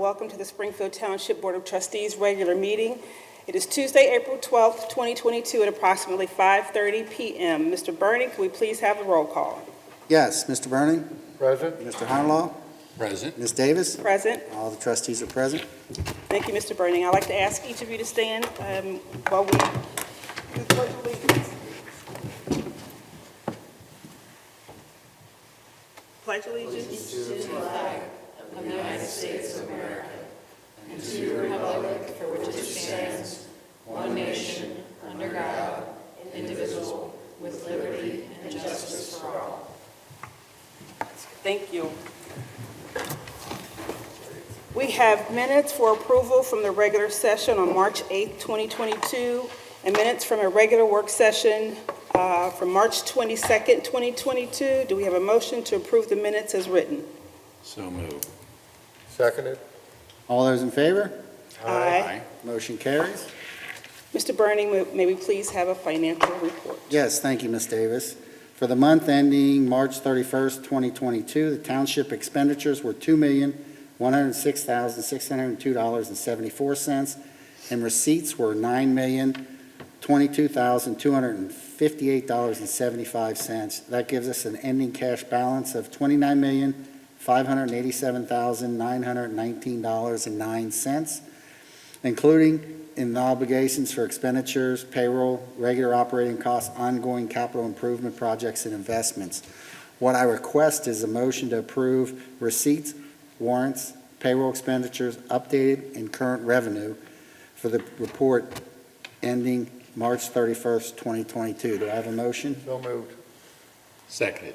welcome to the Springfield Township Board of Trustees regular meeting. It is Tuesday, April 12th, 2022 at approximately 5:30 p.m. Mr. Burning, can we please have a roll call? Yes, Mr. Burning? Present. Mr. Honolaw? Present. Ms. Davis? Present. All the trustees are present. Thank you, Mr. Burning. I'd like to ask each of you to stand while we do the Pledge of Allegiance. Pledge allegiance to the flag of the United States of America and to the republic for which it stands, one nation, under God, indivisible, with liberty and justice for all. Thank you. We have minutes for approval from the regular session on March 8th, 2022, and minutes from a regular work session from March 22nd, 2022. Do we have a motion to approve the minutes as written? So moved. Seconded. All those in favor? Aye. Motion carries. Mr. Burning, may we please have a financial report? Yes, thank you, Ms. Davis. For the month ending March 31st, 2022, the township expenditures were $2,106,602.74, and receipts were $9,022,258.75. That gives us an ending cash balance of $29,587,919.09, including in the obligations for expenditures, payroll, regular operating costs, ongoing capital improvement projects, and investments. What I request is a motion to approve receipts, warrants, payroll expenditures, updated and current revenue for the report ending March 31st, 2022. Do I have a motion? So moved. Seconded.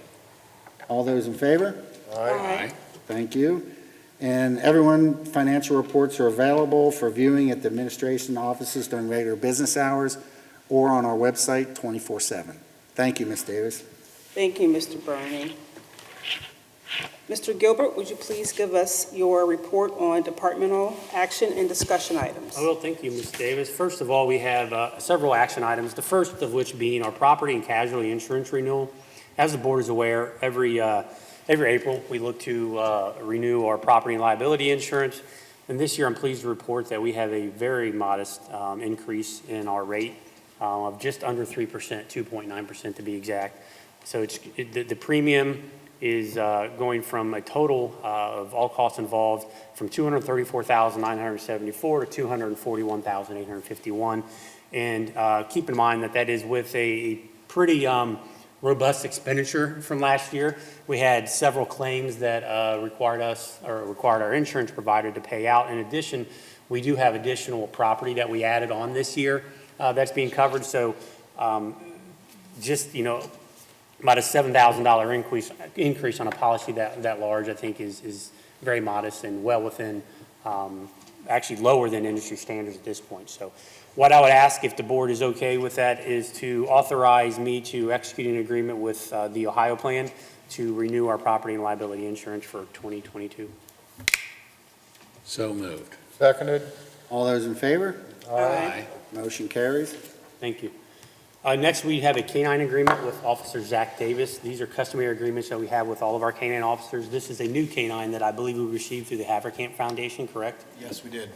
All those in favor? Aye. Thank you. And everyone, financial reports are available for viewing at the administration offices during regular business hours or on our website 24/7. Thank you, Ms. Davis. Thank you, Mr. Burning. Mr. Gilbert, would you please give us your report on departmental action and discussion items? I will. Thank you, Ms. Davis. First of all, we have several action items, the first of which being our property and casualty insurance renewal. As the board is aware, every April we look to renew our property and liability insurance. And this year I'm pleased to report that we have a very modest increase in our rate of just under 3%, 2.9% to be exact. So the premium is going from a total of all costs involved from $234,974 to $241,851. And keep in mind that that is with a pretty robust expenditure from last year. We had several claims that required our insurance provider to pay out. In addition, we do have additional property that we added on this year that's being covered. So just, about a $7,000 increase on a policy that large, I think is very modest and well within, actually lower than industry standards at this point. So what I would ask, if the board is okay with that, is to authorize me to execute an agreement with the Ohio plan to renew our property and liability insurance for 2022. So moved. Seconded. All those in favor? Aye. Motion carries. Thank you. Next, we have a canine agreement with Officer Zach Davis. These are customary agreements that we have with all of our canine officers. This is a new canine that I believe we received through the Haverkamp Foundation, correct? Yes, we did.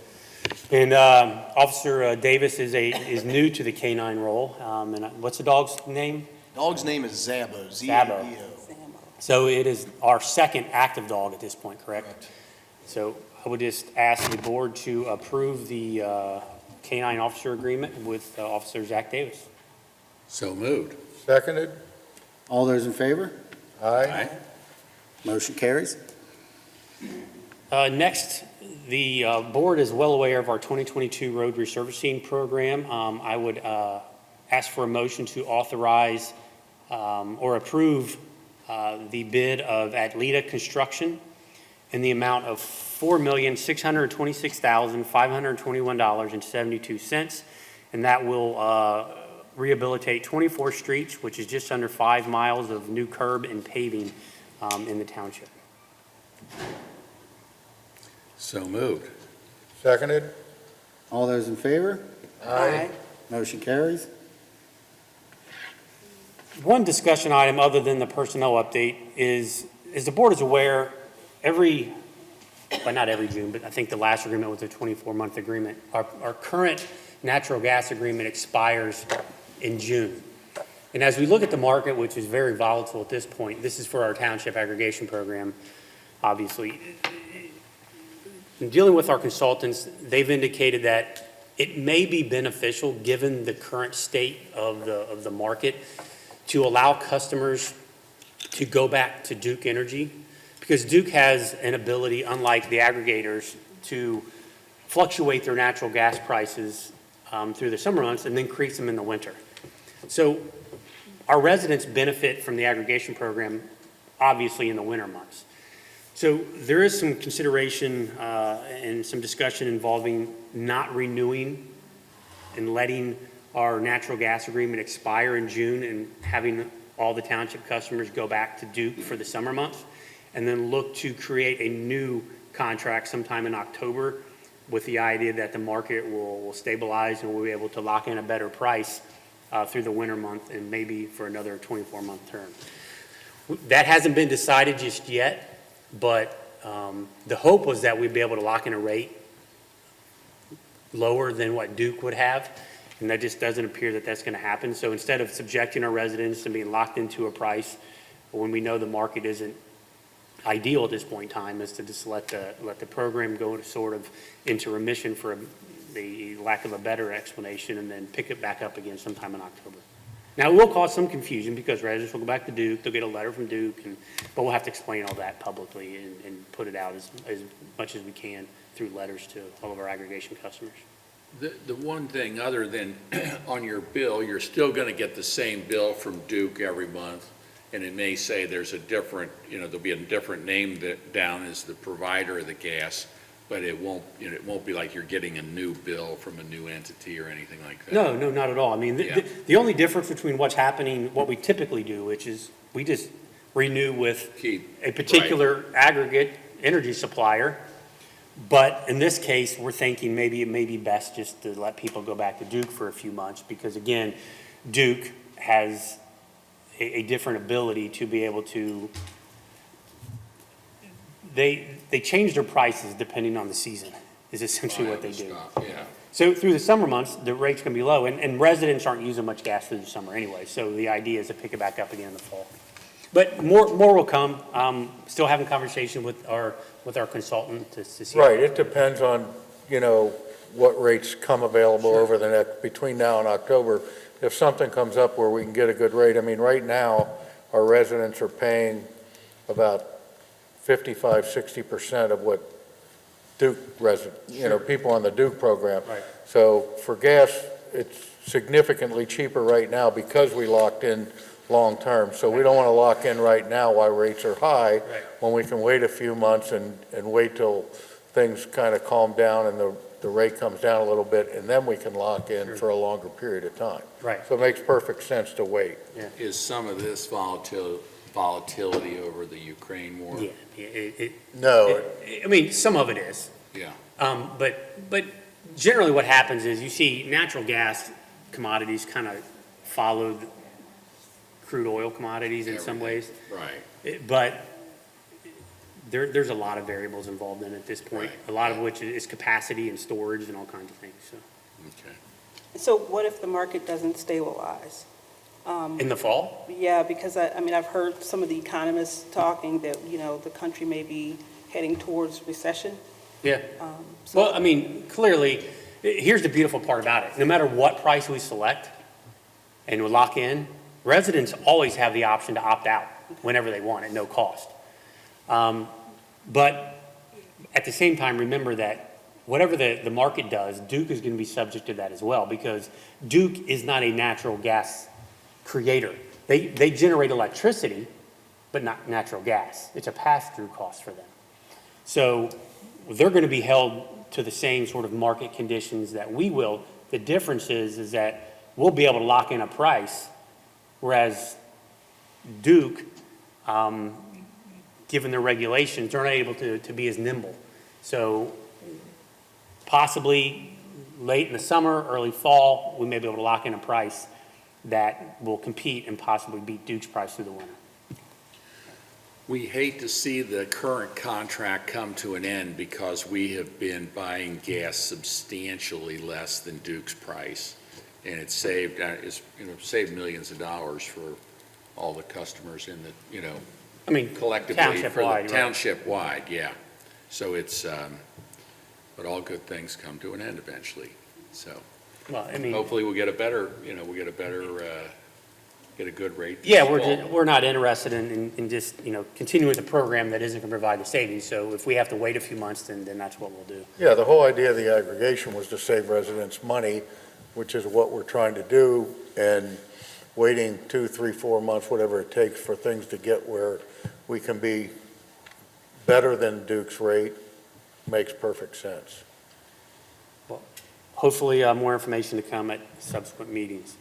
And Officer Davis is new to the canine role. And what's the dog's name? Dog's name is Zabo. Zabo. So it is our second active dog at this point, correct? Correct. So I would just ask the board to approve the canine officer agreement with Officer Zach Davis. So moved. Seconded. All those in favor? Aye. Motion carries. Next, the board is well aware of our 2022 road resurfacing program. I would ask for a motion to authorize or approve the bid of Atleta Construction in the amount of $4,626,521.72, and that will rehabilitate 24 streets, which is just under 5 miles of new curb and paving in the township. So moved. Seconded. All those in favor? Aye. Motion carries. One discussion item other than the personnel update is, as the board is aware, every but not every June, but I think the last agreement was a 24-month agreement. Our current natural gas agreement expires in June. And as we look at the market, which is very volatile at this point, this is for our township aggregation program, obviously. In dealing with our consultants, they've indicated that it may be beneficial, given the current state of the market, to allow customers to go back to Duke Energy, because Duke has an ability, unlike the aggregators, to fluctuate their natural gas prices through the summer months and then increase them in the winter. So our residents benefit from the aggregation program, obviously, in the winter months. So there is some consideration and some discussion involving not renewing and letting our natural gas agreement expire in June and having all the township customers go back to Duke for the summer months, and then look to create a new contract sometime in October with the idea that the market will stabilize and we'll be able to lock in a better price through the winter month and maybe for another 24-month term. That hasn't been decided just yet, but the hope was that we'd be able to lock in a rate lower than what Duke would have, and that just doesn't appear that that's going to happen. So instead of subjecting our residents to being locked into a price when we know the market isn't ideal at this point in time, is to just let the program go into remission, for the lack of a better explanation, and then pick it back up again sometime in October. Now, it will cause some confusion because residents will go back to Duke, they'll get a letter from Duke, but we'll have to explain all that publicly and put it out as much as we can through letters to all of our aggregation customers. The one thing, other than on your bill, you're still going to get the same bill from Duke every month, and it may say there's a different, there'll be a different name down as the provider of the gas, but it won't be like you're getting a new bill from a new entity or anything like that. No, not at all. I mean, the only difference between what's happening, what we typically do, which is we just renew with a particular aggregate energy supplier. But in this case, we're thinking maybe it may be best just to let people go back to Duke for a few months, because again, Duke has a different ability to be able to, they change their prices depending on the season, is essentially what they do. Yeah. So through the summer months, the rate's going to be low, and residents aren't using much gas through the summer anyway, so the idea is to pick it back up again in the fall. But more will come. Still having conversation with our consultant to see. Right, it depends on, what rates come available over the next, between now and October. If something comes up where we can get a good rate, I mean, right now, our residents are paying about 55-60% of what Duke people on the Duke program. Right. So for gas, it's significantly cheaper right now because we locked in long-term. So we don't want to lock in right now while rates are high, when we can wait a few months and wait till things kind of calm down and the rate comes down a little bit, and then we can lock in for a longer period of time. Right. So it makes perfect sense to wait. Yeah. Is some of this volatility over the Ukraine war? Yeah. No. I mean, some of it is. Yeah. But generally what happens is you see natural gas commodities kind of follow crude oil commodities in some ways. Right. But there's a lot of variables involved in it at this point, Right. a lot of which is capacity and storage and all kinds of things. So Okay. So what if the market doesn't stabilize? in the fall? Yeah, because I've heard some of the economists talking that, the country may be heading towards recession. Yeah. So- Well, I mean, clearly, here's the beautiful part about it. No matter what price we select and we lock in, residents always have the option to opt out whenever they want at no cost. But at the same time, remember that whatever the market does, Duke is going to be subject to that as well, because Duke is not a natural gas creator. They generate electricity, but not natural gas. It's a pass-through cost for them. So they're going to be held to the same sort of market conditions that we will. The difference is that we'll be able to lock in a price, whereas Duke, given their regulations, they're not able to be as nimble. So possibly late in the summer, early fall, we may be able to lock in a price that will compete and possibly beat Duke's price through the winter. We hate to see the current contract come to an end because we have been buying gas substantially less than Duke's price. And it's saved, saved millions of dollars for all the customers in the, I mean, collectively. For the township-wide, right? township-wide, yeah. So it's, but all good things come to an end eventually. So Well, I mean, hopefully we'll get a better, get a good rate. this yeah, fall. we're not interested in just, continuing with a program that isn't going to provide the savings. So if we have to wait a few months, then that's what we'll do. Yeah, the whole idea of the aggregation was to save residents money, which is what we're trying to do, and waiting 2, 3, 4 months, whatever it takes for things to get where we can be better than Duke's rate makes perfect sense. Hopefully, more information to come at subsequent meetings.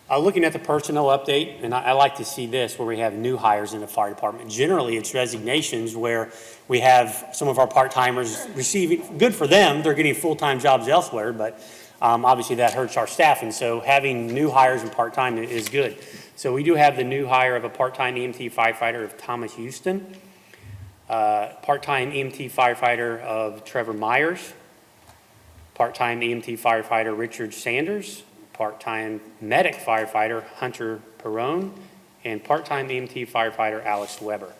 Looking at the personnel update, and I like to see this, where we have new hires in the fire department. Generally, it's resignations where we have some of our part-timers receiving, good for them, they're getting full-time jobs elsewhere, but obviously that hurts our staffing. So having new hires and part-time is good. So we do have the new hire of a part-time EMT firefighter of Thomas Houston, part-time EMT firefighter of Trevor Myers, part-time EMT firefighter Richard Sanders, part-time medic firefighter Hunter Perrone, and part-time EMT firefighter Alex Weber.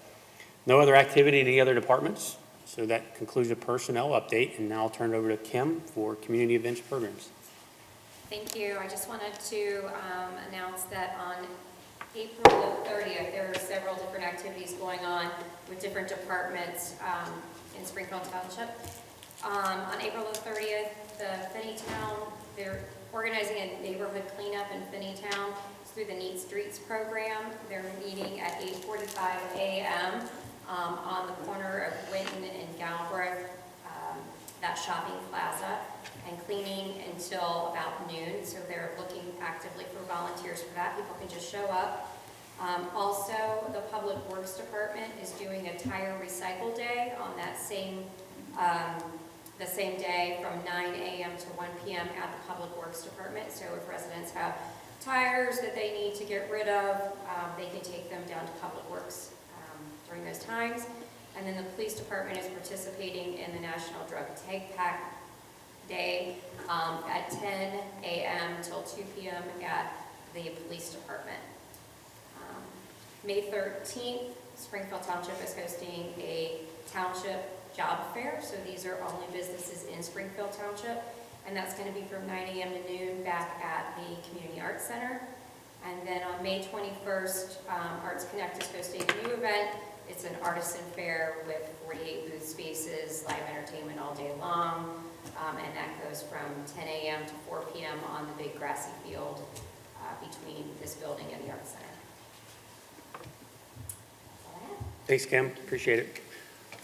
No other activity in any other departments, so that concludes the personnel update, and now I'll turn it over to Kim for community events programs. Thank you. I just wanted to announce that on April the 30th, there are several different activities going on with different departments in Springfield Township. On April the 30th, the Finneytown, they're organizing a neighborhood cleanup in Finneytown through the Neat Streets program. They're meeting at 8:45 a.m. On the corner of Winton and Galbraith, that shopping plaza, and cleaning until about noon. So they're looking actively for volunteers for that. People can just show up. Also, the Public Works Department is doing a tire recycle day on that same the same day from 9 a.m. to 1 p.m. at the Public Works Department. So if residents have tires that they need to get rid of, they can take them down to Public Works during those times. And then the police department is participating in the National Drug Tag Pack Day at 10 a.m. till 2 p.m. at the police department. May 13th, Springfield Township is hosting a township job fair. So these are only businesses in Springfield Township. And that's going to be from 9 a.m. to noon back at the Community Arts Center. And then on May 21st, Arts Connect is hosting a new event. It's an artisan fair with 48 booth spaces, live entertainment all day long. And that goes from 10 a.m. to 4 p.m. on the big grassy field between this building and the Arts Center. That's all I have. Thanks, Kim. Appreciate it.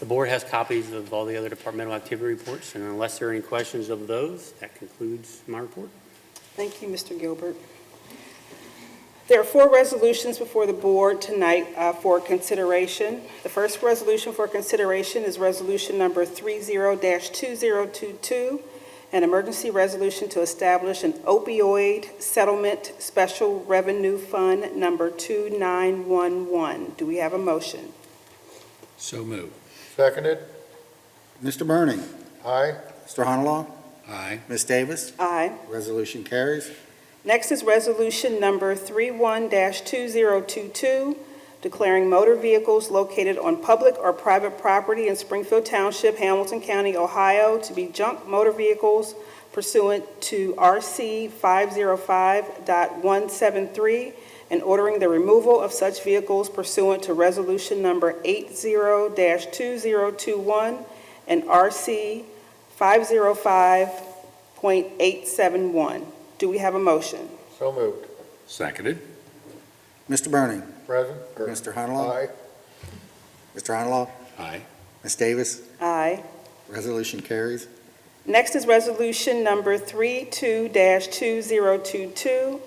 The board has copies of all the other departmental activity reports, and unless there are any questions of those, that concludes my report. Thank you, Mr. Gilbert. There are 4 resolutions before the board tonight for consideration. The first resolution for consideration is resolution number 30-2022, an emergency resolution to establish an opioid settlement special revenue fund number 2911. Do we have a motion? So moved. Seconded? Mr. Burning. Aye. Mr. Honalaw. Aye. Ms. Davis. Aye. Resolution carries. Next is resolution number 31-2022, declaring motor vehicles located on public or private property in Springfield Township, Hamilton County, Ohio, to be junk motor vehicles pursuant to RC 505.173, and ordering the removal of such vehicles pursuant to resolution number 80-2021 and RC 505.871. Do we have a motion? So moved. Seconded. Mr. Burning. Present? Mr. Honalaw. Aye. Mr. Honalaw. Aye. Ms. Davis. Aye. Resolution carries. Next is resolution number 32-2022,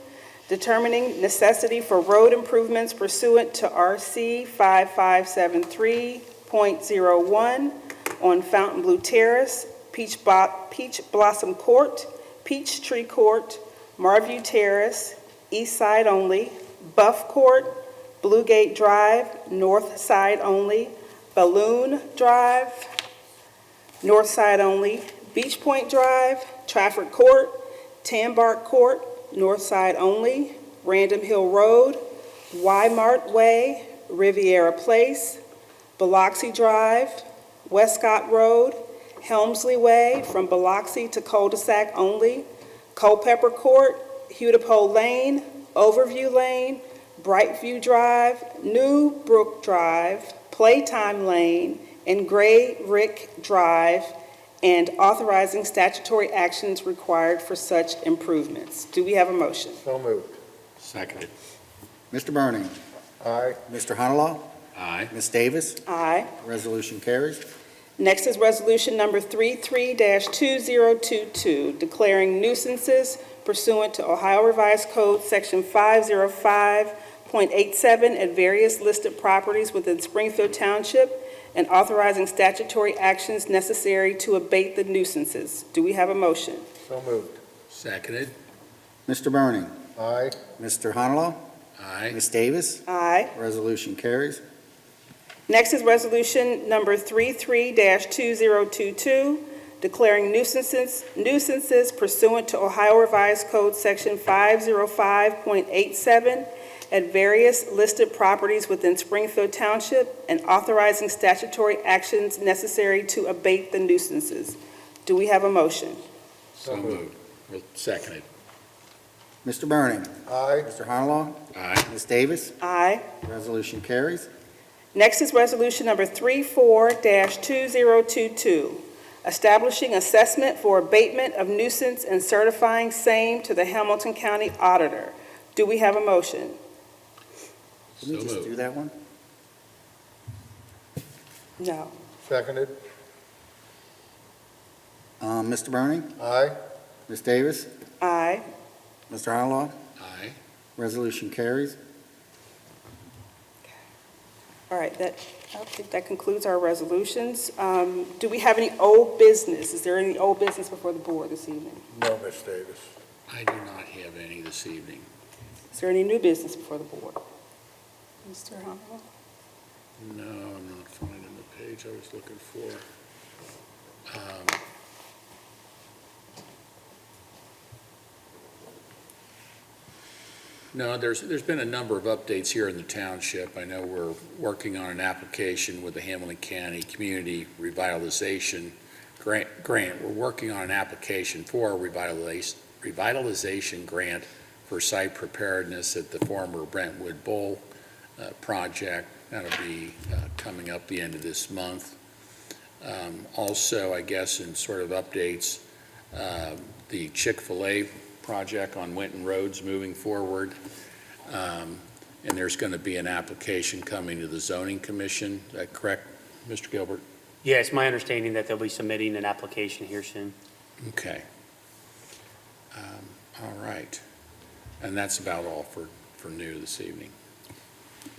determining necessity for road improvements pursuant to RC 5573.01 on Fontainebleau Terrace, Peach Blossom Court, Peachtree Court, Marview Terrace, East Side Only, Buff Court, Blue Gate Drive, north side only, Balloon Drive, north side only, Beach Point Drive, Trafford Court, Tambark Court, north side only, Random Hill Road, Y-Mart Way, Riviera Place, Biloxi Drive, Westcott Road, Helmsley Way from Biloxi to Cul-de-sac only, Culpeper Court, Hudipole Lane, Overview Lane, Brightview Drive, New Brook Drive, Playtime Lane, and Gray Rick Drive, and authorizing statutory actions required for such improvements. Do we have a motion? So moved. Seconded. Mr. Burning. Aye. Mr. Honolo. Aye. Ms. Davis. Aye. Resolution carries. Next is resolution number 33-2022, declaring nuisances pursuant to Ohio Revised Code, Section 505.87 at various listed properties within Springfield Township, and authorizing statutory actions necessary to abate the nuisances. Do we have a motion? So moved. Seconded. Mr. Burning. Aye. Mr. Honolo. Aye. Ms. Davis. Aye. Resolution carries. Next is resolution number 33-2022, declaring nuisances pursuant to Ohio Revised Code, Section 505.87 at various listed properties within Springfield Township, and authorizing statutory actions necessary to abate the nuisances. Do we have a motion? So moved. Well, seconded. Mr. Burning. Aye. Mr. Honolo. Aye. Ms. Davis. Aye. Resolution carries. Next is resolution number 34-2022, establishing assessment for abatement of nuisance and certifying same to the Hamilton County Auditor. Do we have a motion? Did we So just moved. do that one? No. Seconded. Mr. Burning. Aye. Ms. Davis. Aye. Mr. Honolo. Aye. Resolution carries. All right, I think that concludes our resolutions. Do we have any old business? Is there any old business before the board this evening? No, Miss Davis. I do not have any this evening. Is there any new business before the board? Mr. Honolo? No, I'm not finding the page I was looking for. No, there's been a number of updates here in the township. I know we're working on an application with the Hamilton County Community Revitalization Grant. We're working on an application for a revitalization grant for site preparedness at the former Brentwood Bowl project. That'll be coming up the end of this month. Also, I guess in sort of updates, the Chick-fil-A project on Winton Road's moving forward. And there's going to be an application coming to the Zoning Commission. Is that correct, Mr. Gilbert? Yeah, it's my understanding that they'll be submitting an application here soon. Okay. All right. And that's about all for new this evening.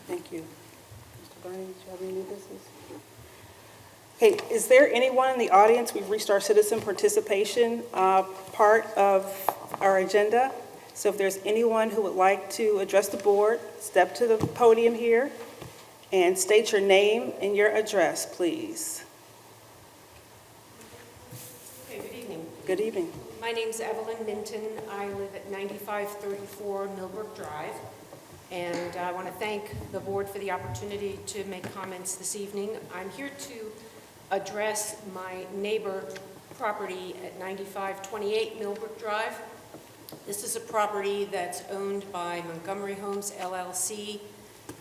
Thank you. Mr. Burning, do you have any new business? Okay, is there anyone in the audience? We've reached our citizen participation part of our agenda. So if there's anyone who would like to address the board, step to the podium here and state your name and your address, please. Okay, good evening. Good evening. My name's Evelyn Minton. I live at 9534 Millbrook Drive. And I want to thank the board for the opportunity to make comments this evening. I'm here to address my neighbor property at 9528 Millbrook Drive. This is a property that's owned by Montgomery Homes LLC,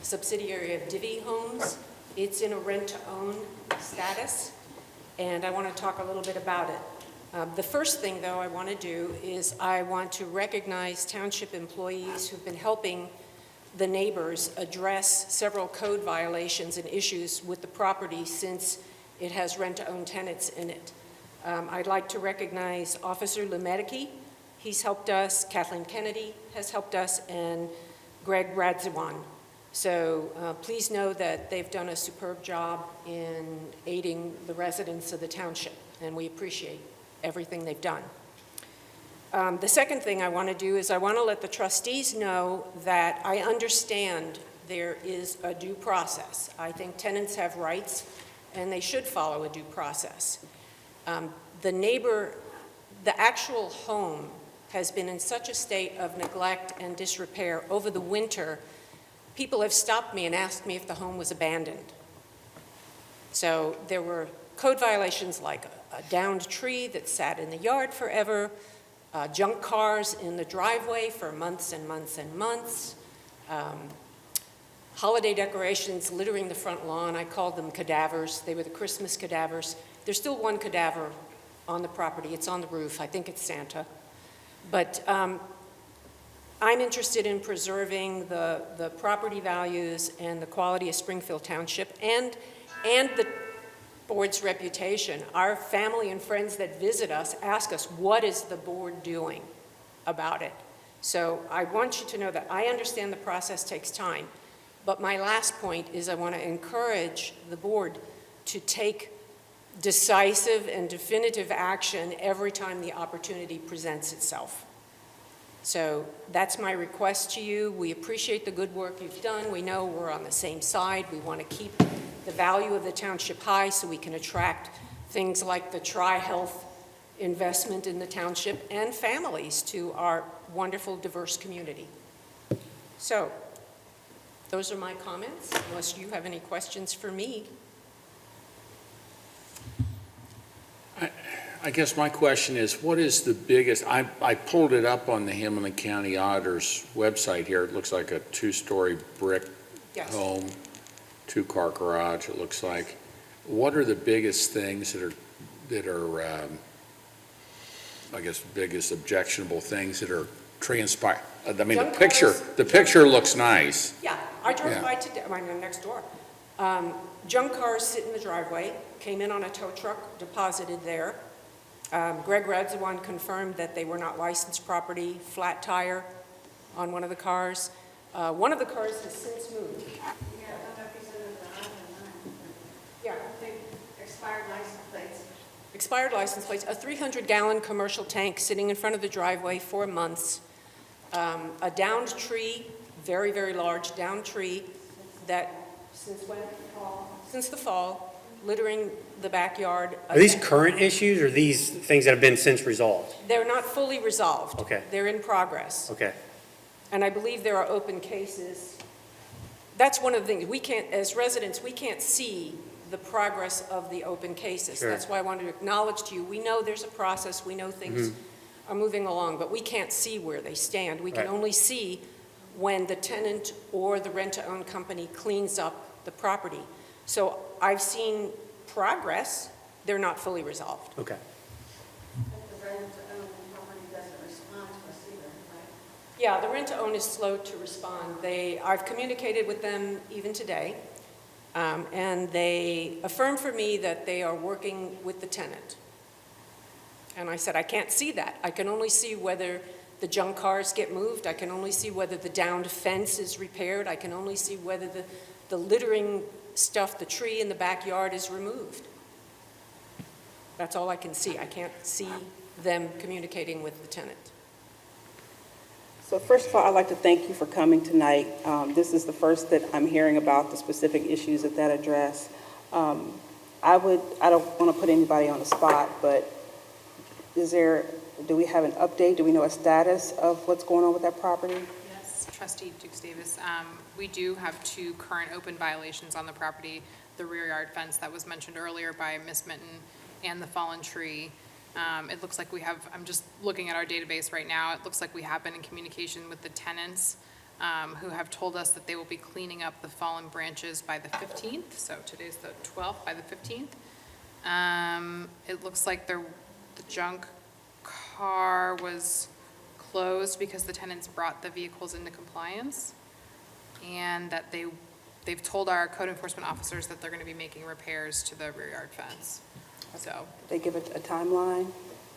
subsidiary of Divvy Homes. It's in a rent-to-own status, and I want to talk a little bit about it. The first thing, though, I want to do is I want to recognize township employees who've been helping the neighbors address several code violations and issues with the property since it has rent-to-own tenants in it. I'd like to recognize Officer Lemedicki. He's helped us. Kathleen Kennedy has helped us, and Greg Radziwan. So please know that they've done a superb job in aiding the residents of the township, and we appreciate everything they've done. The second thing I want to do is I want to let the trustees know that I understand there is a due process. I think tenants have rights, and they should follow a due process. The actual home has been in such a state of neglect and disrepair over the winter, people have stopped me and asked me if the home was abandoned. So there were code violations like a downed tree that sat in the yard forever, junk cars in the driveway for months and months and months, holiday decorations littering the front lawn. I called them cadavers. They were the Christmas cadavers. There's still one cadaver on the property. It's on the roof. I think it's Santa. But I'm interested in preserving the property values and the quality of Springfield Township and the board's reputation. Our family and friends that visit us ask us, what is the board doing about it? So I want you to know that I understand the process takes time, but my last point is I want to encourage the board to take decisive and definitive action every time the opportunity presents itself. So that's my request to you. We appreciate the good work you've done. We know we're on the same side. We want to keep the value of the township high so we can attract things like the Tri-Health investment in the township and families to our wonderful, diverse community. So those are my comments, unless you have any questions for me. I guess my question is, what is the biggest, I pulled it up on the Hamilton County Auditor's website here. It looks like a two-story brick Yes. home, two-car garage, it looks like. What are the biggest things that are I guess, biggest objectionable things that are transpired? I mean, Junk the picture looks nice. Yeah, I drove Yeah. by today, next door. Junk cars sit in the driveway, came in on a tow truck, deposited there. Greg Radzawan confirmed that they were not licensed property, flat tire on one of the cars. One of the cars has since moved. Yeah, I don't know if you said it was the I-9. Yeah. Expired license plates. Expired license plates, a 300-gallon commercial tank sitting in front of the driveway for months, a downed tree, very, very large downed tree that, since when? Since the fall, littering the backyard. Are these current issues or these things that have been since resolved? They're not fully resolved. Okay. They're in progress. Okay. And I believe there are open cases. That's one of the things, we can't, as residents, we can't see the progress of the open cases. Sure. That's why I wanted to acknowledge to you, we know there's a process, we know things are moving along, but we can't see where they stand. We can Right. only see when the tenant or the rent-to-own company cleans up the property. So I've seen progress, they're not fully resolved. Okay. The rent-to-own property doesn't respond to us either, right? Yeah, the rent-to-own is slow to respond. I've communicated with them even today, and they affirmed for me that they are working with the tenant. And I said, I can't see that. I can only see whether the junk cars get moved. I can only see whether the downed fence is repaired. I can only see whether the littering stuff, the tree in the backyard is removed. That's all I can see. I can't see them communicating with the tenant. So first of all, I'd like to thank you for coming tonight. This is the first that I'm hearing about the specific issues that address. I don't want to put anybody on the spot, but do we have an update? Do we know a status of what's going on with that property? Yes, Trustee Dukes Davis. We do have two current open violations on the property, the rear yard fence that was mentioned earlier by Ms. Minton and the fallen tree. It looks like we have, I'm just looking at our database right now, it looks like we have been in communication with the tenants who have told us that they will be cleaning up the fallen branches by the 15th, so today's the 12th, by the 15th. It looks like the junk car was closed because the tenants brought the vehicles into compliance, and that they've told our code enforcement officers that they're going to be making repairs to the rear yard fence. So Did they give it a timeline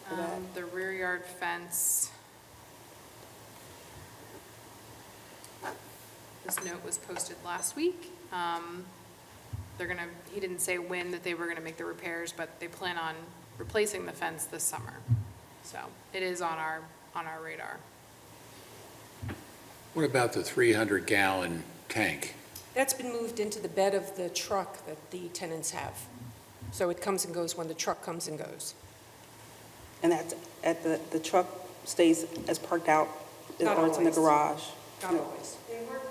for that? the rear yard fence, this note was posted last week. He didn't say when that they were gonna make the repairs, but they plan on replacing the fence this summer. So it is on our radar. What about the 300-gallon tank? That's been moved into the bed of the truck that the tenants have. So it comes and goes when the truck comes and goes. And that's at the truck stays as parked out, Not or it's in the always. garage? Not always. They work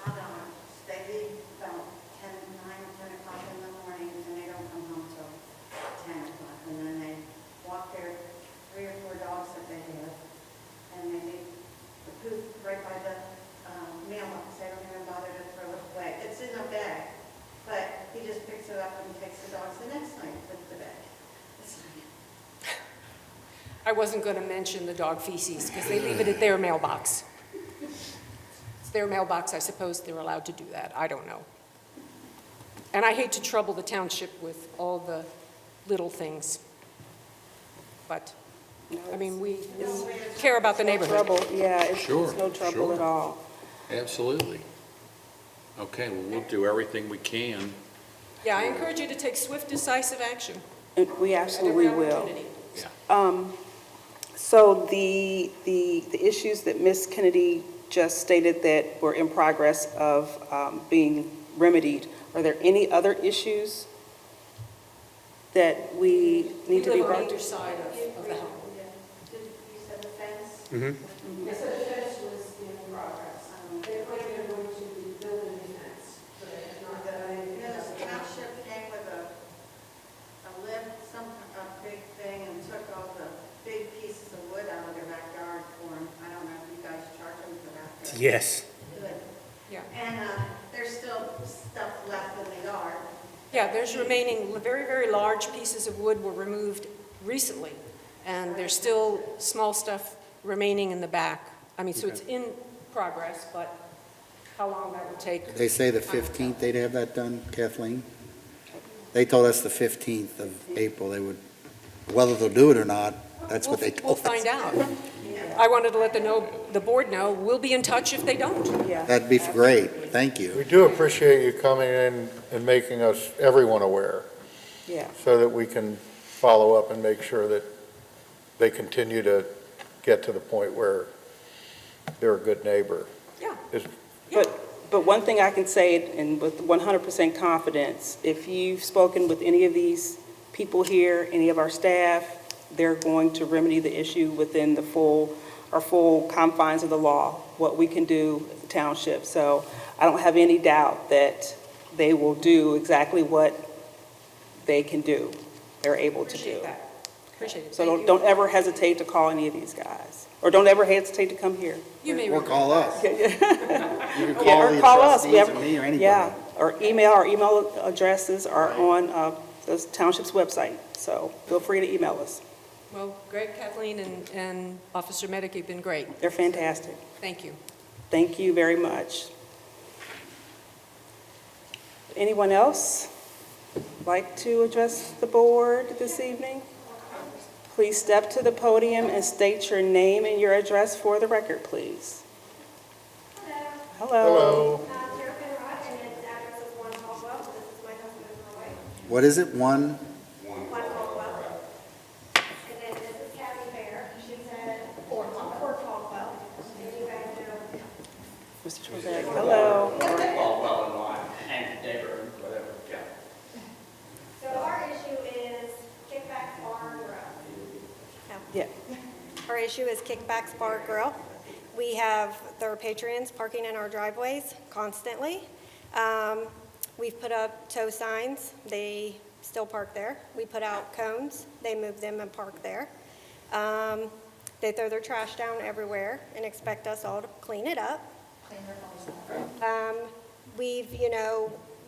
odd hours. They leave about 10, 9 or 10 o'clock in the morning, and they don't come home till 10 o'clock. And then they walk their 3 or 4 dogs that they have, and they leave the poop right by the mailbox. They don't even bother to throw it away. It's in a bag, but he just picks it up and takes the dogs the next night with the bag. It's like, I wasn't going to mention the dog feces because they leave it at their mailbox. It's their mailbox, I suppose they're allowed to do that. I don't know. And I hate to trouble the township with all the little things. But, I mean, we care about the neighborhood. Trouble, yeah, it's Sure, no trouble sure. at all. Absolutely. Okay, well, we'll do everything we can. Yeah, I encourage you to take swift, decisive action. And we at absolutely every will. opportunity. So the issues that Ms. Kennedy just stated that were in progress of being remedied, are there any other issues that we need to be We live on brought either to? side of the home. you said the fence? Yes, the fence was in progress. They're going to be building a fence, but they have not done anything. The township came with a lift, a big thing, and took all the big pieces of wood out of their backyard for them. I don't know if you guys charge them for that. Yes. Good. Yeah. And there's still stuff left in the yard. Yeah, there's remaining, very, very large pieces of wood were removed recently, and there's still small stuff remaining in the back. I mean, so it's in progress, but how long that will take. They say the 15th they'd have that done, Kathleen? They told us the 15th of April they would, whether they'll do it or not, that's what they We'll told us. find out. I wanted to let the board know, we'll be in touch if they don't. Yeah. That'd be great, thank We you. do appreciate you coming in and making us, everyone aware, Yeah. so that we can follow up and make sure that they continue to get to the point where they're a good neighbor. Yeah. Is- But one thing I can say, and with 100% confidence, if you've spoken with any of these people here, any of our staff, they're going to remedy the issue within the full confines of the law, what we can do as a township. So I don't have any doubt that they will do exactly what they can do, they're able to do. Appreciate that. Appreciate it. So Thank you. don't ever hesitate to call any of these guys, or don't ever hesitate to come here. You may Or call us. You can Yeah, call or the call us. We trustees have- or me or anybody. Yeah, or our email addresses are on the township's website, so feel free to email us. Well, Greg, Kathleen, and Officer Medic, you've been great. They're fantastic. Thank you. Thank you very much. Anyone else like to address the board this evening? Please step to the podium and state your name and your address for the record, please. Hello. Hello. Tara Penrod, and its address is 1 Caldwell. This is my husband, Roy. What is it, one? 1 Caldwell. And then this is Kathy Bear. She's at 4 Caldwell. And you guys know. Mr. Trebek, hello. So our issue is Kickback Bar and Grill. Yeah. Our issue is Kickbacks Bar Grill. We have their patrons parking in our driveways constantly. We've put up tow signs. They still park there. We put out cones. They move them and park there. They throw their trash down everywhere and expect us all to clean it up.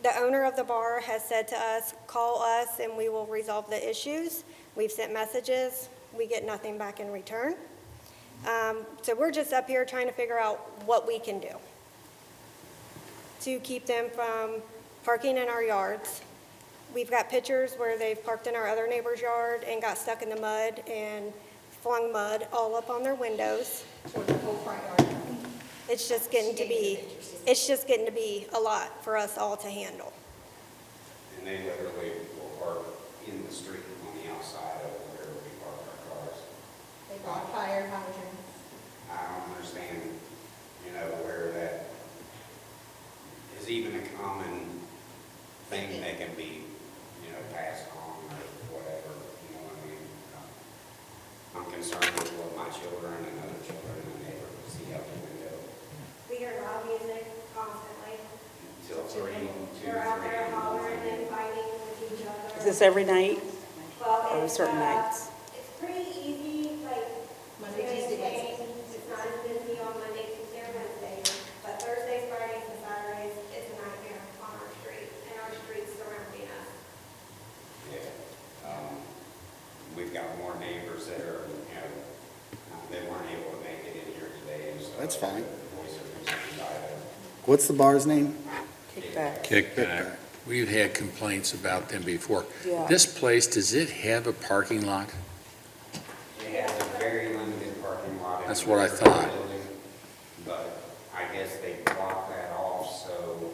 The owner of the bar has said to us, call us and we will resolve the issues. We've sent messages. We get nothing back in return. So we're just up here trying to figure out what we can do to keep them from parking in our yards. We've got pictures where they've parked in our other neighbor's yard and got stuck in the mud and flung mud all up on their windows. It's just getting to be a lot for us all to handle. And they literally will park in the street on the outside of where we park our cars. They brought fire hydrants. I don't understand, where that children in the neighborhood see out the window We hear loud music constantly. until 3, 2, 3. They're out there hollering and fighting with each other. Is this every night Well, or it's, certain nights? It's pretty easy, like, Monday, to Tuesday, maintain. It's not as busy on Monday, Tuesday, or Wednesday, but Thursdays, Fridays, and Saturdays, it's a nightmare on our street, and our streets surrounding us. Yeah. We've got more neighbors that are, they weren't able to make it in here today. So That's fine. Voice of reason by the What's the bar's name? Kickback. Kickback. We've had complaints about them before. Yeah. This place, does it have a parking lot? It has a very limited parking lot. in That's the what I rear thought. building, But I guess they block that off so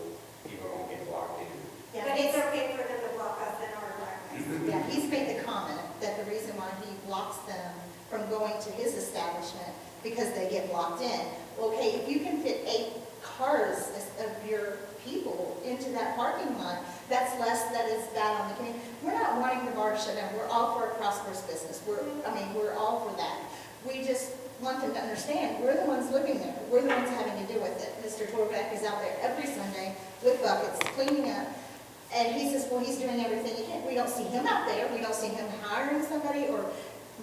people don't get blocked in. But it's okay for them to block us in our driveways. Yeah, he's made the comment that the reason why he blocks them from going to his establishment, because they get blocked in. Okay, if you can fit 8 cars of your people into that parking lot, that's less that is bad on the community. We're not wanting the bar to shut down. We're all for a prosperous business. We're all for that. We just want them to understand, we're the ones living there. We're the ones having to deal with it. Mr. Torbeck is out there every Sunday with buckets, cleaning up. And he says, well, he's doing everything he can. We don't see him out there. We don't see him hiring somebody or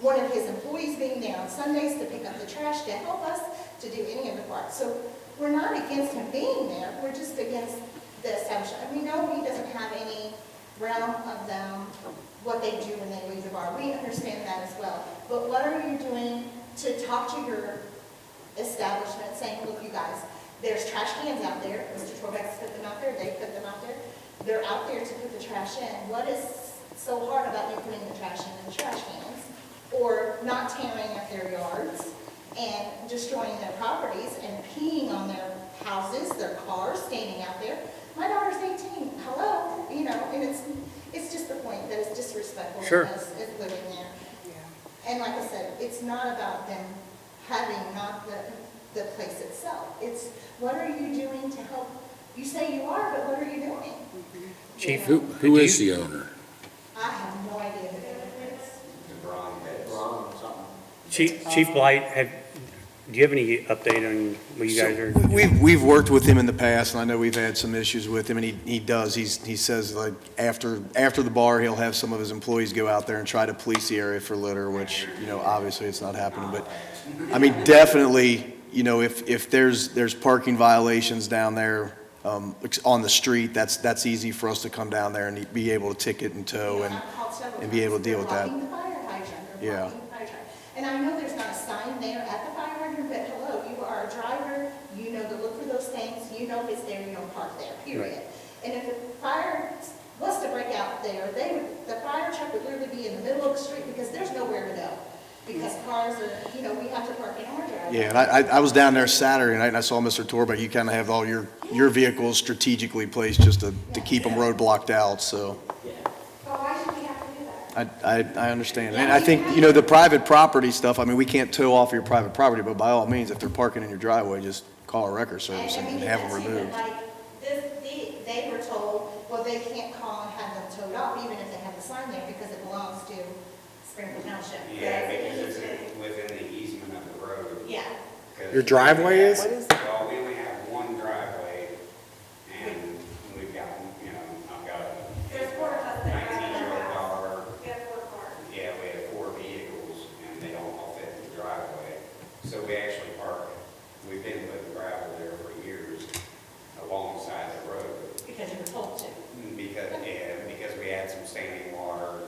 one of his employees being there on Sundays to pick up the trash to help us to do any of the parts. So we're not against him being there. We're just against the establishment. And we know he doesn't have any realm of them, what they do when they leave the bar. We understand that as well. But what are you doing to talk to your establishment saying, look, you guys, there's trash cans out there. Mr. Torbeck's put them out there. They put them out there. They're out there to put the trash in. What is so hard about you putting the trash in the trash cans or not tearing up their yards and destroying their properties and peeing on their houses, their cars, standing out there? My daughter's 18. Hello, and it's just the point that it's disrespectful Sure. to us as living there. And like I said, it's not about them having not the place itself. It's what are you doing to help? You say you are, but what are you doing? Chief, Who is the owner? I have no idea who it is. Chief Blight, do you have any update on what you guys are? We've worked with him in the past, and I know we've had some issues with him, and he does. He says, like, after the bar, he'll have some of his employees go out there and try to police the area for litter, which, obviously it's not happening. But, I mean, definitely, if there's parking violations down there on the street, that's easy for us to come down there and be able to ticket and tow and be able to deal with that. Blocking the fire hydrant, they're Yeah. blocking the fire hydrant. And I know there's not a sign there at the fire hydrant, but hello, you are a driver, you know to look for those things, you know if it's there, you don't park there, period. And if the fire was to break out there, the fire truck would literally be in the middle of the street because there's nowhere to go. Because cars are, we have to park in our driveway. Yeah, and I was down there Saturday night, and I saw Mr. Torbeck. You kind of have all your vehicles strategically placed just to keep them roadblocked out, so. But why should we have to do that? I understand. And I think, the private property stuff, I mean, we can't tow off your private property, but by all means, if they're parking in your driveway, just call a record service and have them removed. They were told, well, they can't call and have them towed off, even if they have the sign there, because it belongs to Springfield Township. Yeah, because it's within the easement of the road. Yeah. 'Cause Your driveway is? Well, we only have one driveway, and we've got, I've got There's 4 of us a that drive 19-year-old our house. daughter. We have 4 cars. Yeah, we have 4 vehicles, and they don't all fit in the driveway. So we actually park, we've been putting gravel there for years alongside the road. Because you were told to. Because we had some standing water, and,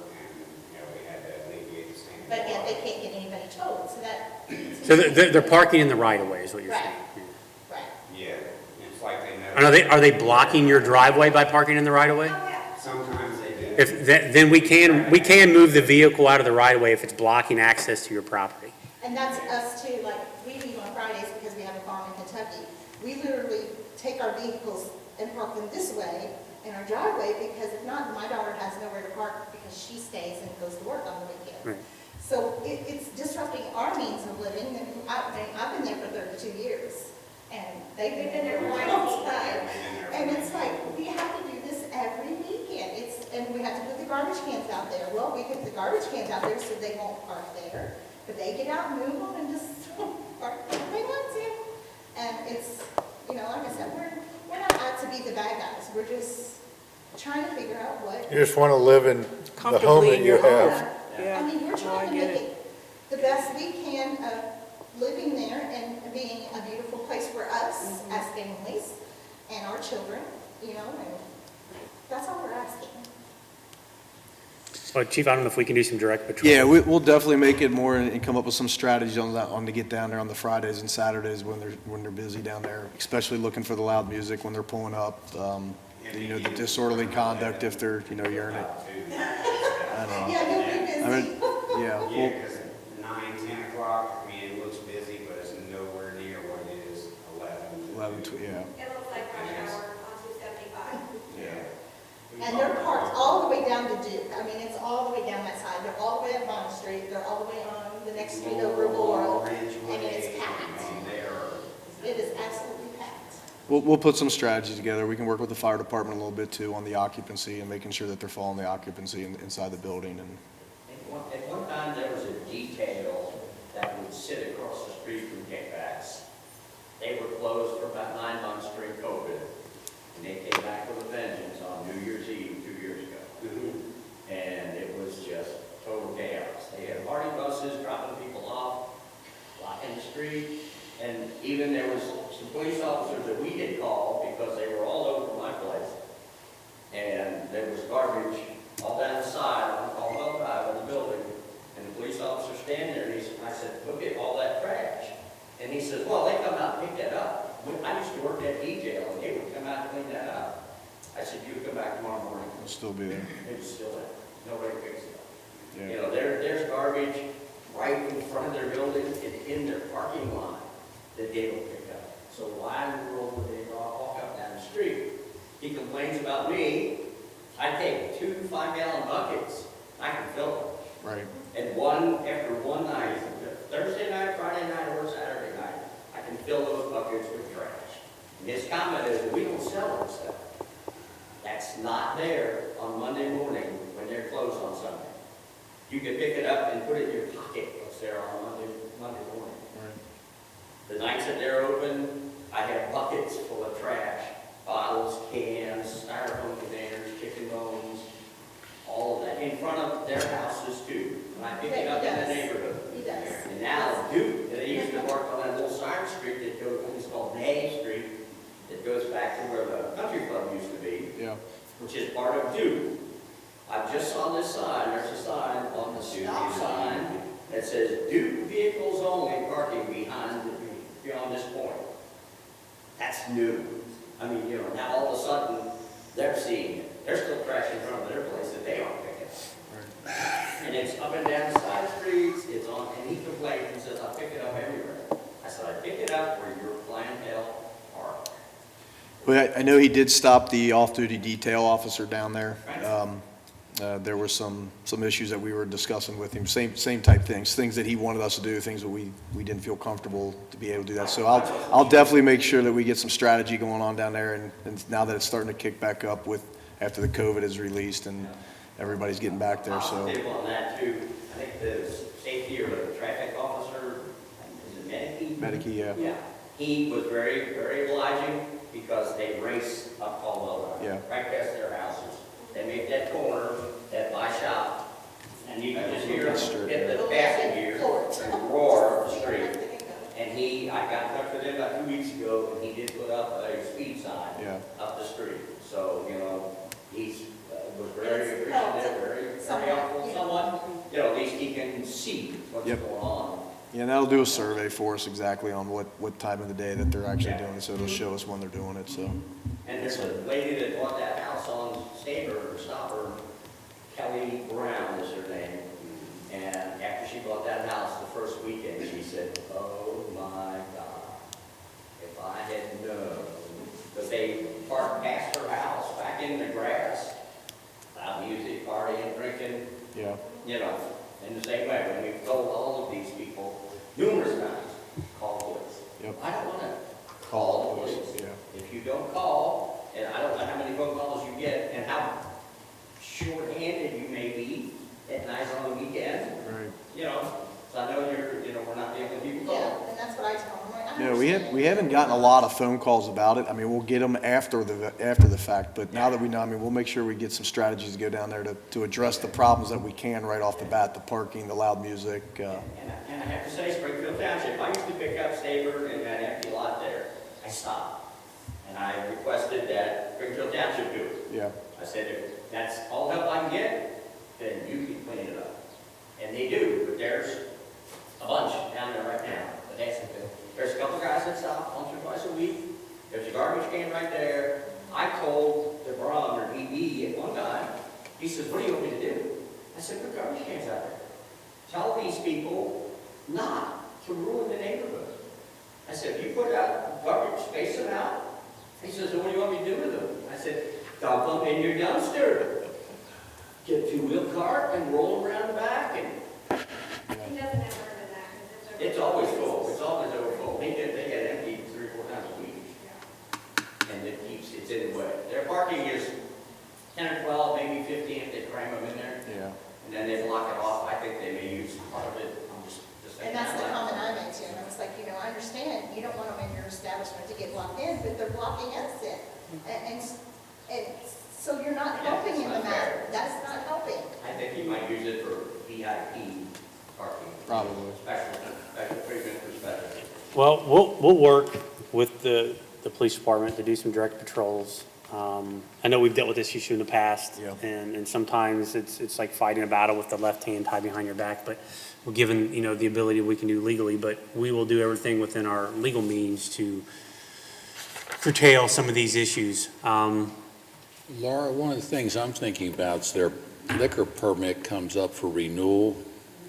we had to alleviate the standing water. But yet they can't get anybody towed, so that. So they're parking in the right of way is what you're Right. saying? Right. Yeah, it's like they know. And are they blocking your driveway by parking in the right of way? Sometimes they do. Then we can move the vehicle out of the right of way if it's blocking access to your property. And that's us too, like, we leave on Fridays because we have a farm in Kentucky. We literally take our vehicles and park them this way in our driveway, because if not, my daughter has nowhere to park because she stays and goes to work on the weekend. Right. So it's disrupting our means of living, and I've been there for 32 years, and they've been there for a long time. And it's like, we have to do this every weekend. And we have to put the garbage cans out there. Well, we put the garbage cans out there so they won't park there, but they get out and move them and just park it's, you know, like I said, we're not out to be the bad guys. We're just trying to figure out what. You just want to live in the home Comfortably that in you your home. have. I mean, we're No, I trying to get make it the best we can of living there and being a beautiful place for us as families and our children, you know, and that's all we're asking. Well, Chief, I don't know if we can do some direct patrol. Yeah, we'll definitely make it more and come up with some strategies on that, on to get down there on the Fridays and Saturdays when they're busy down there, especially looking for the loud music when they're pulling up, you know, the disorderly conduct if they're, you know, urinating. I don't know. Yeah, you'll be busy. I mean, yeah, Yeah, well, because at 9, 10 o'clock, I mean, it looks busy, but it's nowhere near what it is 11. yeah. It looks like rush hour on 275. And they're parked all the way down to Duke. I mean, it's all the way down that side. They're all the way up Bond Street. They're all the way on the next street over Laurel. I mean, it's packed. It is absolutely packed. We'll put some strategies together. We can work with the fire department a little bit too on the occupancy and making sure that they're following the occupancy inside the building. And At one time, there was a detail that would sit across the street from kickbacks. They were closed for about 9 months during COVID, and they came back with a vengeance on New Year's Eve 2 years ago. And it was just total chaos. They had party buses dropping people off, blocking the street, and even there was some police officers that we had called because they were all over my place. And there was garbage all down the side on Caldwell Drive of the building, and the police officer standing there, and I said, look at all that trash. And he says, well, they come out and pick that up. I used to work at detail, and they would come out and clean that up. I said, you come back tomorrow morning. we'll still be there. It was still there. Nobody picks it up. Yeah. You know, there's garbage right in front of their building and in their parking lot that they don't pick up. So why in the world would they walk up down the street? He complains about me. I take 2 5-gallon buckets. I can fill them. Right. And after one night, Thursday night, Friday night, or Saturday night, I can fill those buckets with trash. And his comment is, we don't sell that stuff. That's not there on Monday morning when they're closed on Sunday. You can pick it up and put it in your pocket what's there on Monday morning. Right. The nights that they're open, I have buckets full of trash, bottles, cans, styrofoam containers, chicken bones, all of that, in front of their houses too. And I pick it up in the neighborhood. He does. And now, Duke, they used to park on that little side street that goes, it's called May Street, that goes back to where the country club used to be, Yeah. which is part of Duke. I just saw this sign, there's a sign on the stop sign that says Duke vehicles only parking beyond this point. That's new. I mean, you know, now all of a sudden, they're seeing it. They're still crashing in front of their place that they aren't picking up. And it's up and down side streets, it's on, and he complains and says, I pick it up everywhere. I said, I pick it up where your clientele park. Well, I know he did stop the off-duty detail officer down there. There were some issues that we were discussing with him, same type things that he wanted us to do, things that we didn't feel comfortable to be able to do that. So I'll definitely make sure that we get some strategy going on down there, and now that it's starting to kick back up after the COVID is released and everybody's getting back there, so. Positive on that too. I think the safety or the traffic officer, is it Medicke? Medicke, yeah. Yeah, he was very, very obliging because they race up Caldwell Drive. Yeah. Right past their houses. They make that corner at my shop, and you can just hear them hit the passing gear and roar up the street. And I got in touch with him about 2 weeks ago, and he did put up a speed sign Yeah. up the street. So, you know, he's, was very appreciative, very helpful, someone, you know, at least he can see what's Yep. going on. Yeah, and that'll do a survey for us exactly on what time of the day that they're actually doing it, so it'll show us when they're doing it, so. And there's a lady that bought that house on Stopper, Kelly Brown is her name. And after she bought that house the first weekend, she said, oh my God, if I had known. Because they parked past her house, back in the grass, loud music, partying, drinking, Yeah. you know, in the same way. When we've told all of these people numerous times, call police. Yep. I don't want to call the police. Yeah. If you don't call, and I don't know how many phone calls you get, and how short-handed you may be at night on the weekend, Right. you know, so I know we're not the only people Yeah, calling. and that's what I tell them. I No, we haven't gotten a lot of phone calls about it. I mean, we'll get them after the fact, but now that we know, I mean, we'll make sure we get some strategies to go down there to address the problems that we can right off the bat, the parking, the loud music. And I have to say, Springfield Township, I used to pick up Staber and that empty lot there. I stopped. And I requested that Springfield Township do it. Yeah. I said, if that's all help I can get, then you can clean it up. And they do, but there's a bunch down there right now. But there's a couple guys that stop once or twice a week. There's a garbage can right there. I told the barometer, EB, at one time, he says, what do you want me to do? I said, put garbage cans out there. Tell these people not to ruin the neighborhood. I said, if you put out garbage, space them out. He says, well, what do you want me to do with them? I said, dump them in your dumpster. Get a two-wheel cart and roll them around the back. And it's always full. It's always overfull. They get empty 3 or 4 times a week. And it's in the way. Their parking is 10 or 12, maybe 15 if they cram them in there. Yeah. And then they block it off. I think they may use part of it. I'm just And that's the comment I made too, and I was like, I understand, you don't want them in your establishment to get blocked in, but they're blocking us in. And so you're not helping in the matter, that's not helping. I think he might use it for VIP parking. Probably. Special treatment for special. Well, we'll work with the police department to do some direct patrols. I know we've dealt with this issue in the past, Yeah. and sometimes it's like fighting a battle with the left hand tied behind your back, but we're given, the ability we can do legally, but we will do everything within our legal means to curtail some of these issues. Laura, one of the things I'm thinking about is their liquor permit comes up for renewal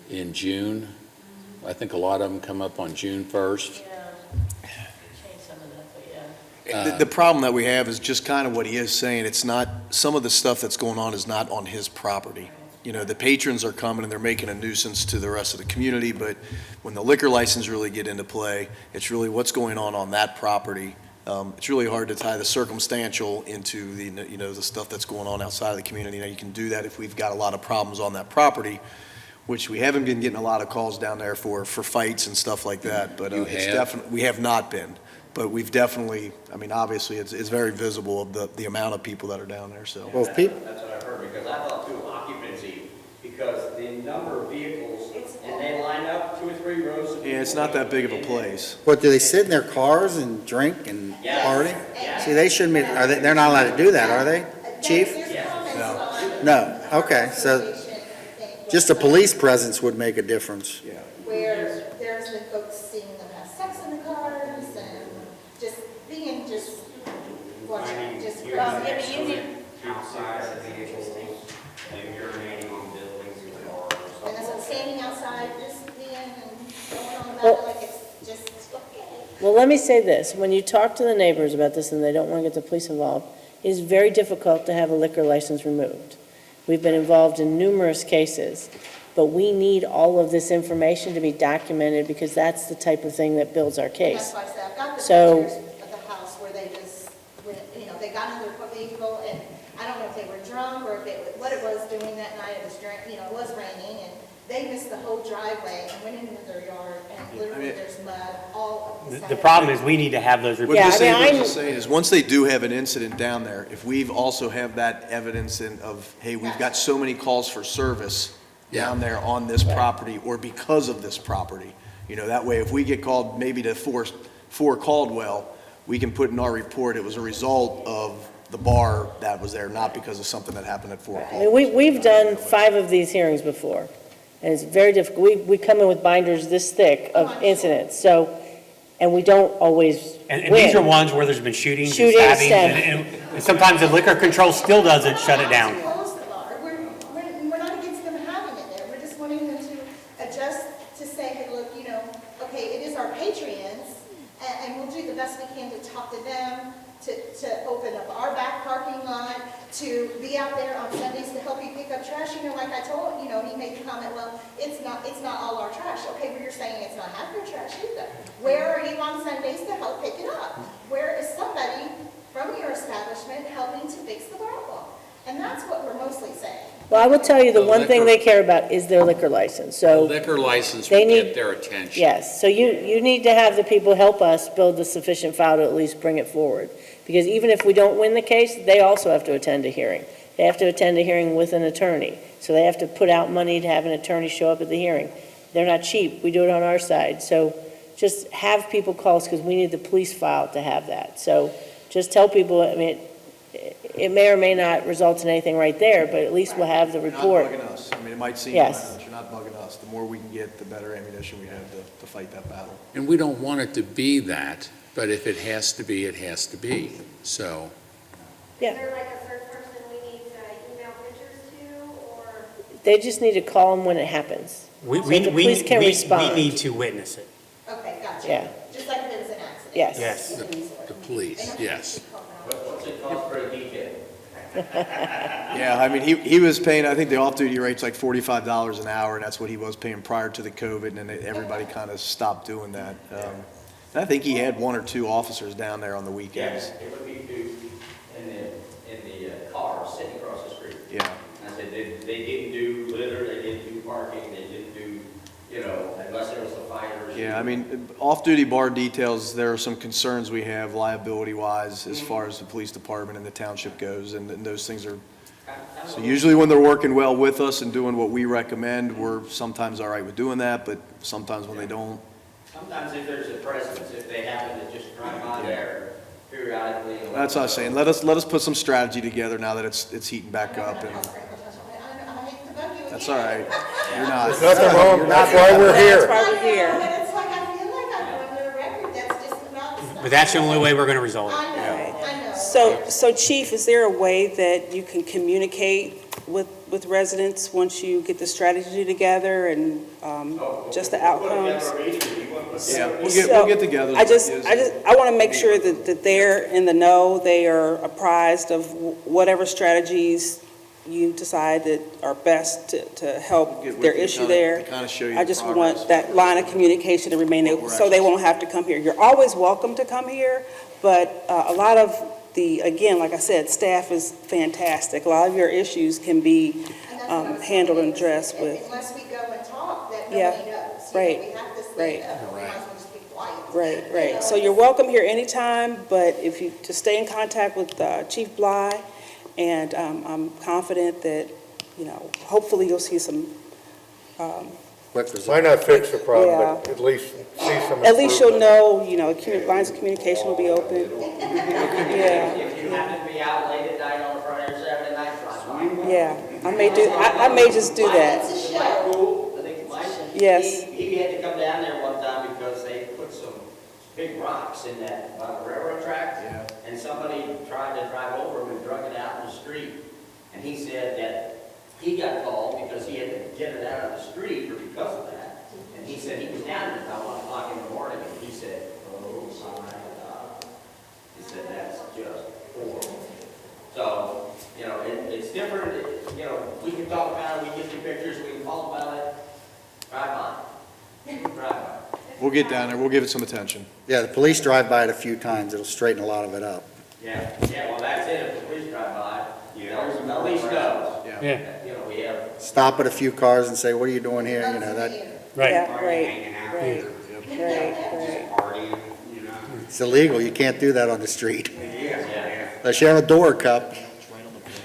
in June. I think a lot of them come up on June 1st. The problem that we have is just kind of what he is saying. It's not, some of the stuff that's going on is not on his property. The patrons are coming and they're making a nuisance to the rest of the community, but when the liquor license really get into play, it's really what's going on that property. It's really hard to tie the circumstantial into the stuff that's going on outside of the community. Now, you can do that if we've got a lot of problems on that property, which we haven't been getting a lot of calls down there for fights and stuff like that, but it's definitely, we have not been. But we've definitely, obviously, it's very visible of the amount of people that are down there, so. Well, if people, That's what I've heard, because I thought too, occupancy, because the number of vehicles, and they line up 2 or 3 rows of. Yeah, it's not that big of a place. what, do they sit in their cars and drink and Yes. party? See, they shouldn't be, they're not allowed to do that, are they, Chief? Yes. No, okay, so just a police presence would make a difference. Yeah. Where there's the folks seeing them have sex in the cars and just being watching, just. Outside of the vehicles, and urinating on buildings and cars. And that's what standing outside, just being and going on about it like it's just okay. Well, let me say this, when you talk to the neighbors about this and they don't want to get the police involved, it is very difficult to have a liquor license removed. We've been involved in numerous cases, but we need all of this information to be documented because that's the type of thing that builds our And case. that's why I said, I've got the So- pictures of the house where they just, they got in their vehicle, and I don't know if they were drunk or what it was doing that night, it was raining, and they missed the whole driveway and went into their yard, and literally there's mud all up the side. The problem is we need to have those What reports. this I mean, neighbors are saying is, once they do have an incident down there, if we've also have that evidence of, hey, we've got so many calls for service down there on this property or because of this property, that way, if we get called maybe to 4 Caldwell, we can put in our report, it was a result of the bar that was there, not because of something that happened at 4 I Caldwell. mean, we've done 5 of these hearings before, and it's very difficult. We come in with binders this thick of incidents, and we don't always And these are win. ones where there's been shootings and Shootings, stabbings, stabbing. and sometimes the liquor control still doesn't shut it down. Close the bar. We're not against them having it there. We're just wanting them to adjust to say, hey, look, okay, it is our patrons, and we'll do the best we can to talk to them, to open up our back parking lot, to be out there on Sundays to help you pick up trash. Like I told, he made the comment, well, it's not all our trash. Okay, but you're saying it's not half your trash either. Where are you on Sundays to help pick it up? Where is somebody from your establishment helping to fix the problem? And that's what we're mostly saying. Well, I will tell you, the The one thing liquor- they care about is their liquor license, The so, liquor license They will need- get their attention. yes. So you need to have the people help us build the sufficient file to at least bring it forward. Because even if we don't win the case, they also have to attend a hearing. They have to attend a hearing with an attorney. So they have to put out money to have an attorney show up at the hearing. They're not cheap. We do it on our side. So just have people call us because we need the police file to have that. So just tell people, I mean, it may or may not result in anything right there, but at least we'll have the You're not report. bugging us. I mean, it might seem Yes. minor, but you're not bugging us. The more we can get, the better ammunition we have to fight that battle. And we don't want it to be that, but if it has to be, it has to be. So, Yeah. Is there like a third person we need to email pictures to, or? They just need to call them when it happens. We, So we, the we, police can we respond. need to witness it. Okay, gotcha. Yeah. Just like if it was an accident. Yes. Yes. the police, yes. What's it cost for a detail? Yeah, I mean, he was paying, I think the off-duty rate's like $45 an hour, and that's what he was paying prior to the COVID, and then everybody kind of stopped doing that. And I think he had one or two officers down there on the weekends. It would be two in the car sitting across the street. Yeah. I said, they didn't do litter, they didn't do parking, they didn't do, unless there was a fire or something. Yeah, I mean, off-duty bar details, there are some concerns we have liability-wise as far as the police department and the township goes, and those things are, so usually when they're working well with us and doing what we recommend, we're sometimes all right with doing that, but sometimes when they don't. Sometimes if there's a presence, if they happen to just drive by there periodically. That's what I was saying, let us put some strategy together now that it's heating back up, and I hate to bug you again. that's all right. You're not. There's nothing wrong, that's why we're here. That's why we're here. But it's like, I feel like I'm going to a record that's just about the stuff. But that's the only way we're gonna resolve it. I know. So Chief, is there a way that you can communicate with residents once you get the strategy together and just the outcomes? Yeah, we'll get together. I want to make sure that they're in the know, they are apprised of whatever strategies you decide that are best to help Get with their you, issue kinda- there. to kinda show you I the just progress. want that line of communication to remain, so they won't have to come here. You're always welcome to come here, but a lot of again, like I said, staff is fantastic. A lot of your issues can be And that's what I was handled and saying, addressed with. unless we go and talk, that Yeah, nobody knows. right, We have this right. thing up, we might as well just be quiet. Right. So you're welcome here anytime, but if you just stay in contact with Chief Bly, and I'm confident that, hopefully you'll see some, Quick result. Might not fix the problem, Yeah. but at least see some at least you'll improvement. know, lines of communication will be open. Yeah, If you happen to be out late at night on a Friday or Saturday night, drive by. yeah. I may just do that. It's a show. Mike Poole, I think Mike. Yes. He had to come down there one time because they put some big rocks in that, by the railroad tracks. Yeah. And somebody tried to drive over him and drug it out in the street. And he said that he got called because he had to get it out of the street or because of that. And he said he was down there about 1 o'clock in the morning, and he said, oh my God. He said, that's just horrible. So, it's different, we can talk about it, we get you pictures, we can talk about it, drive by. Drive by. We'll get down there, we'll give it some attention. Yeah, the police drive by it a few times, it'll straighten a lot of it up. Yeah, well, that's it, if the police drive by, Yeah. the police knows. Yeah, We have. Stop at a few cars and say, what are you doing here? That, right. Yeah, Party, right, hanging out right, there, right. partying, it's illegal, you can't do that on the street. Yeah. Unless you have a door cup,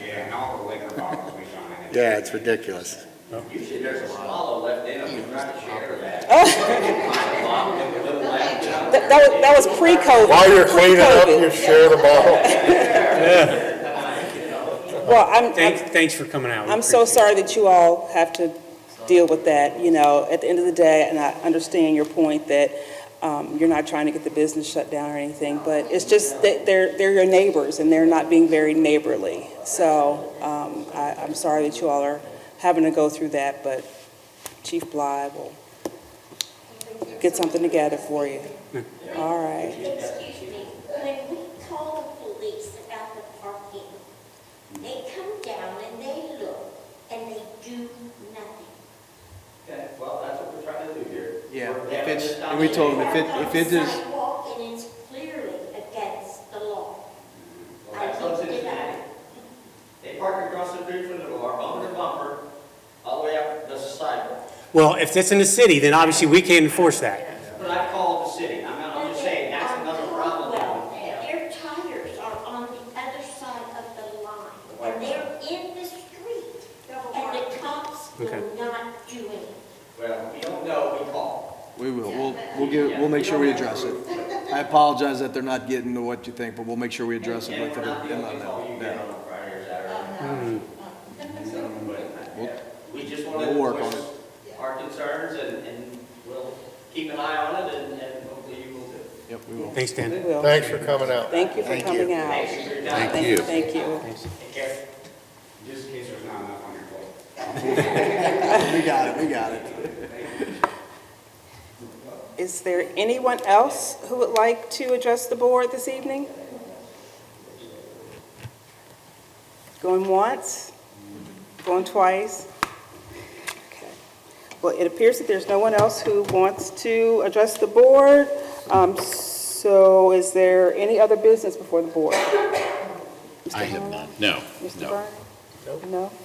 Yeah, and all the liquor bottles we find. yeah, it's ridiculous. Usually there's a swallow left in them, we try to share that. That was pre-COVID. While you're cleaning up, you share the bottle. Well, Thanks for coming out. We I'm so appreciate sorry that you all have to deal with that, at the end of the day, and I understand your point that you're not trying to get the business shut down or anything, but it's just that they're your neighbors, and they're not being very neighborly. So I'm sorry that you all are having to go through that, but Chief Bly will get something together for you. All right. Excuse me, when we call the police about the parking, they come down and they look, and they do nothing. Okay, well, that's what we're trying to do here. Yeah, We're if having it's, this and we told them, if it is, Sidewalk, and it's clearly against the law. Well, that's what's in it. They park across the street from the bar, bumper to bumper, Well, if it's in the city, then obviously we can't enforce that. But I called the city, I'm just saying, that's another problem. Well, their tires are on the other side of the line, and they're in the street, and the cops Okay. will not do anything. Well, we don't know, we call. We will. We'll make sure we address it. I apologize that they're not getting to what you think, but we'll make sure we address it And with we're them. not the only call you get on a Friday or Saturday. But we just want to We'll work on voice our concerns, and we'll keep an eye on it, and hopefully you will too. Yep, we will. Thanks, Dan. We will. Thanks for coming out. Thank you for Thank coming you. out. Thank you for your time. Thank you. Thank you. Take care. Just in case there's not enough on your plate. We got it. Is there anyone else who would like to address the board this evening? Going once? Going twice? Okay. Well, it appears that there's no one else who wants to address the board. So is there any other business before the board? I have none. No, Mr. no. Byrne? No? Okay.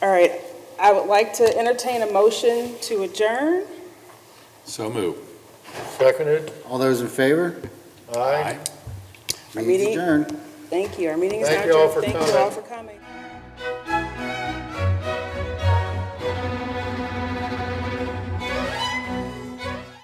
All right. I would like to entertain a motion to adjourn. So move. Seconded? All those in favor? Aye. Our Meeting's meeting- adjourned. Thank you. Our meeting is now Thank you all adjourned. for Thank you all coming. for coming.